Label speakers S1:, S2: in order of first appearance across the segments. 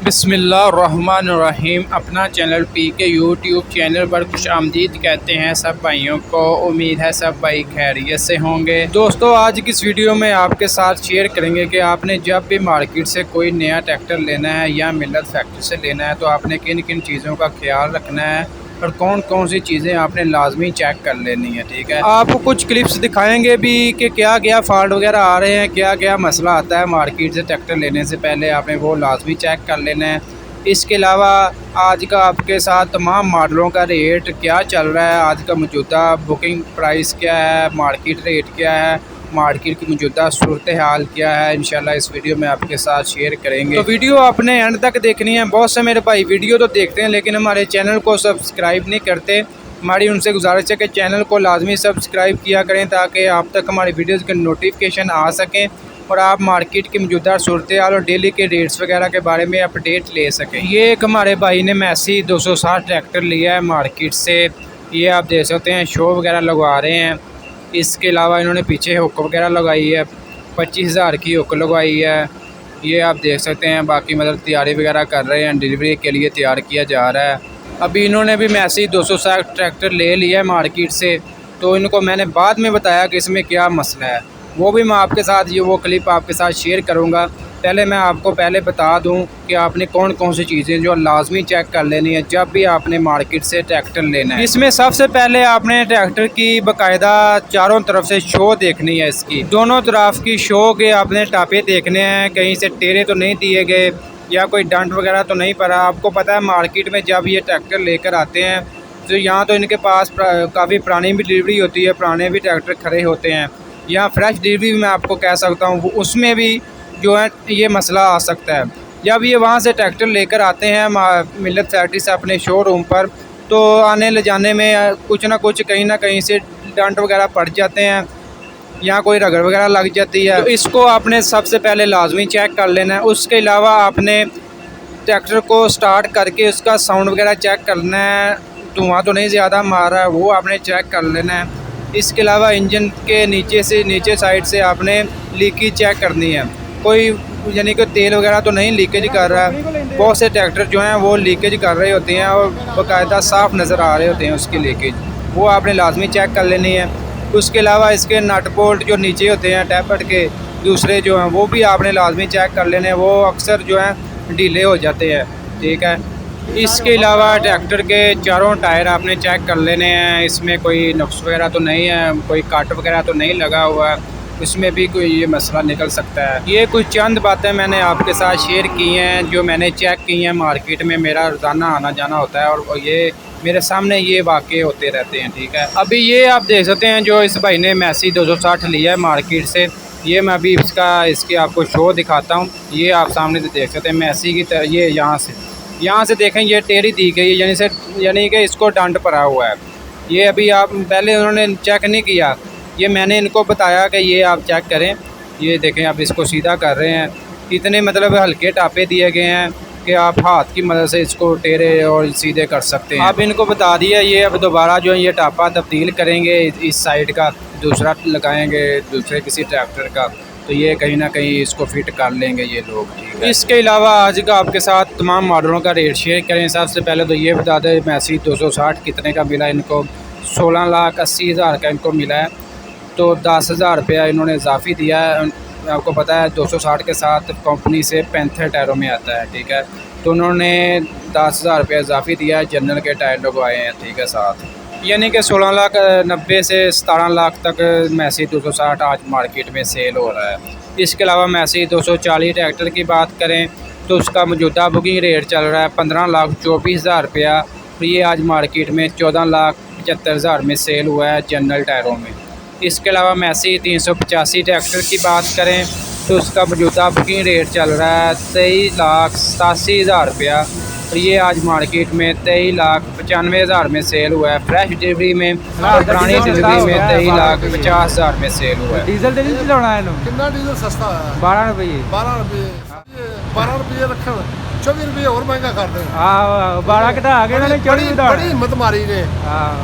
S1: बिस्मिल्लाहिर्रहमानिर्रहीम। अपना चैनल पीके YouTube channel पर खुश आमदीद कहते हैं सब भाइयों को। उम्मीद है सब भाई खैरियत से होंगे। दोस्तों, आज की इस वीडियो में आपके साथ शेयर करेंगे कि आपने जब भी मार्केट से कोई नया ट्रैक्टर लेना है या मिल्लत फैक्ट्री से लेना है तो आपने किन किन चीज़ों का ख्याल रखना है और कौन कौन सी चीज़ें आपने लाजमी चेक कर लेनी है। ठीक है, आपको कुछ क्लिप्स दिखाएंगे भी कि क्या क्या फॉल्ट वगैरह आ रहे हैं, क्या क्या मसला आता है मार्केट से ट्रैक्टर लेने से पहले आपने वो लाजमी चेक कर लेना है। इसके अलावा आज का आपके साथ तमाम मॉडलों का रेट क्या चल रहा है, आज का मौजूदा बुकिंग प्राइस क्या है, मार्केट रेट क्या है, मार्केट की मौजूदा सूरत हाल क्या है, इंशाल्लाह इस वीडियो में आपके साथ शेयर करेंगे। तो वीडियो आपने एंड तक देखनी है। बहुत से मेरे भाई वीडियो तो देखते हैं लेकिन हमारे चैनल को सब्सक्राइब नहीं करते। हमारी उनसे गुजारिश है कि चैनल को लाजमी सब्सक्राइब किया करें ताकि आप तक हमारी वीडियोज़ के नोटिफिकेशन आ सकें और आप मार्केट की मौजूदा सूरत हाल और डेली के रेट्स वगैरह के बारे में अपडेट ले सकें। ये एक हमारे भाई ने मैसी 260 ट्रैक्टर लिया है मार्केट से। ये आप देख सकते हैं शो वगैरह लगवा रहे हैं। इसके अलावा इन्होंने पीछे हुक वगैरह लगाई है, 25,000 की हुक लगवाई है। ये आप देख सकते हैं। बाकी मतलब तैयारी वगैरह कर रहे हैं, डिलीवरी के लिए तैयार किया जा रहा है। अभी इन्होंने भी मैसी 260 ट्रैक्टर ले लिया है मार्केट से, तो इनको मैंने बाद में बताया कि इसमें क्या मसला है, वो भी मैं आपके साथ वो क्लिप आपके साथ शेयर करूँगा। पहले मैं आपको बता दूं कि आपने कौन कौन सी चीज़ें जो लाजमी चेक कर लेनी है जब भी आपने मार्केट से ट्रैक्टर लेना है। इसमें सबसे पहले आपने ट्रैक्टर की बाकायदा चारों तरफ से शो देखनी है। इसकी दोनों तरफ की शो के आपने टापे देखने हैं, कहीं से टेरे तो नहीं दिए गए या कोई डंट वगैरह तो नहीं पड़ा। आपको पता है मार्केट में जब ये ट्रैक्टर लेकर आते हैं तो यहाँ तो इनके पास काफ़ी पुरानी भी डिलीवरी होती है, पुराने भी ट्रैक्टर खड़े होते हैं। यहाँ फ्रेश डिलीवरी मैं आपको कह सकता हूँ उसमें भी जो है ये मसला आ सकता है। जब ये वहाँ से ट्रैक्टर लेकर आते हैं मिल्लत फैक्ट्री से अपने शोरूम पर, तो आने ले जाने में कुछ ना कुछ कहीं ना कहीं से डंट वगैरह पड़ जाते हैं, यहाँ कोई रगड़ वगैरह लग जाती है। तो इसको आपने सबसे पहले लाजमी चेक कर लेना है। उसके अलावा आपने ट्रैक्टर को स्टार्ट करके उसका साउंड वगैरह चेक करना है, धुआँ तो नहीं ज़्यादा मार रहा है, वो आपने चेक कर लेना है। इसके अलावा इंजन के नीचे साइड से आपने लीकेज चेक करनी है, कोई यानी कि तेल वगैरह तो नहीं लीकेज कर रहा है। बहुत से ट्रैक्टर जो हैं वो लीकेज कर रहे होते हैं और बाकायदा साफ़ नज़र आ रहे होते हैं उसकी लीकेज, वो आपने लाजमी चेक कर लेनी है। उसके अलावा इसके नट बोल्ट जो नीचे होते हैं टैपट के दूसरे जो हैं वो भी आपने लाजमी चेक कर लेने हैं, वो अक्सर जो हैं ढीले हो जाते हैं। ठीक है, इसके अलावा ट्रैक्टर के चारों टायर आपने चेक कर लेने हैं, इसमें कोई नुक्स वगैरह तो नहीं है, कोई कट वगैरह तो नहीं लगा हुआ है, इसमें भी कोई ये मसला निकल सकता है। ये कुछ चंद बातें मैंने आपके साथ शेयर की हैं जो मैंने चेक की हैं। मार्केट में मेरा रोज़ाना आना जाना होता है और ये मेरे सामने ये वाक़े होते रहते हैं। ठीक है, अभी ये आप देख सकते हैं जो इस भाई ने मैसी 260 लिया है मार्केट से। ये मैं अभी इसकी आपको शो दिखाता हूँ। ये आप सामने से देख सकते हैं मैसी की ये यहाँ से देखें ये टेरी दी गई यानी कि इसको डंट पड़ा हुआ है। ये अभी आप पहले उन्होंने चेक नहीं किया, ये मैंने इनको बताया कि ये आप चेक करें। ये देखें आप इसको सीधा कर रहे हैं, इतने मतलब हल्के टापे दिए गए हैं कि आप हाथ की मदद से इसको टेढ़े और सीधे कर सकते हैं। आप इनको बता दिया, ये अब दोबारा जो है ये टापा तब्दील करेंगे, इस साइड का दूसरा लगाएंगे दूसरे किसी ट्रैक्टर का, तो ये कहीं ना कहीं इसको फिट कर लेंगे ये लोग। ठीक है, इसके अलावा आज का आपके साथ तमाम मॉडलों का रेट शेयर करें। सबसे पहले तो ये बता दें मैसी 260 कितने का मिला इनको, 16,80,000 का इनको मिला है। तो 10,000 रुपया इन्होंने इजाफी दिया है। आपको पता है 260 के साथ कंपनी से 35 टायरों में आता है। ठीक है, तो उन्होंने 10,000 रुपया इजाफी दिया है, जनरल के टायर लगवाए हैं। ठीक है, साथ यानी कि 16,90,000 से 17,00,000 तक मैसी 260 आज मार्केट में सेल हो रहा है। इसके अलावा मैसी 240 ट्रैक्टर की बात करें तो उसका मौजूदा बुकिंग रेट चल रहा है 15,24,000 रुपया। तो ये आज मार्केट में 14,75,000 में सेल हुआ है जनरल टायरों में। इसके अलावा मैसी 385 ट्रैक्टर की बात करें तो उसका मौजूदा बुकिंग रेट चल रहा है 23,87,000 रुपया। और ये आज मार्केट में 23,95,000 में सेल हुआ है फ्रेश डिलीवरी में, और पुरानी डिलीवरी में 23,50,000 में सेल हुआ है।
S2: डीजल चलाना है
S3: कितना डीजल सस्ता है?
S2: 12 रुपये
S3: 12 रुपये रखा
S2: ₹24 और महंगा कर दें।
S1: 12 घटा के
S2: बड़ी हिम्मत मारी ने,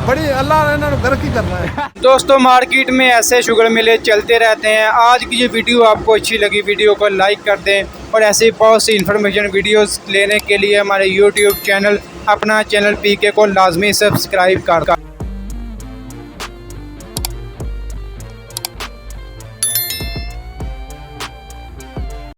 S2: बड़ी अल्लाह ने इन्होंने तरक्की करना है।
S1: दोस्तों मार्केट में ऐसे शुगर मेले चलते रहते हैं। आज की ये वीडियो आपको अच्छी लगी, वीडियो को लाइक कर दें और ऐसी बहुत सी इन्फॉर्मेशन वीडियोस लेने के लिए हमारे यूट्यूब चैनल अपना चैनल पीके को लाजमी सब्सक्राइब कर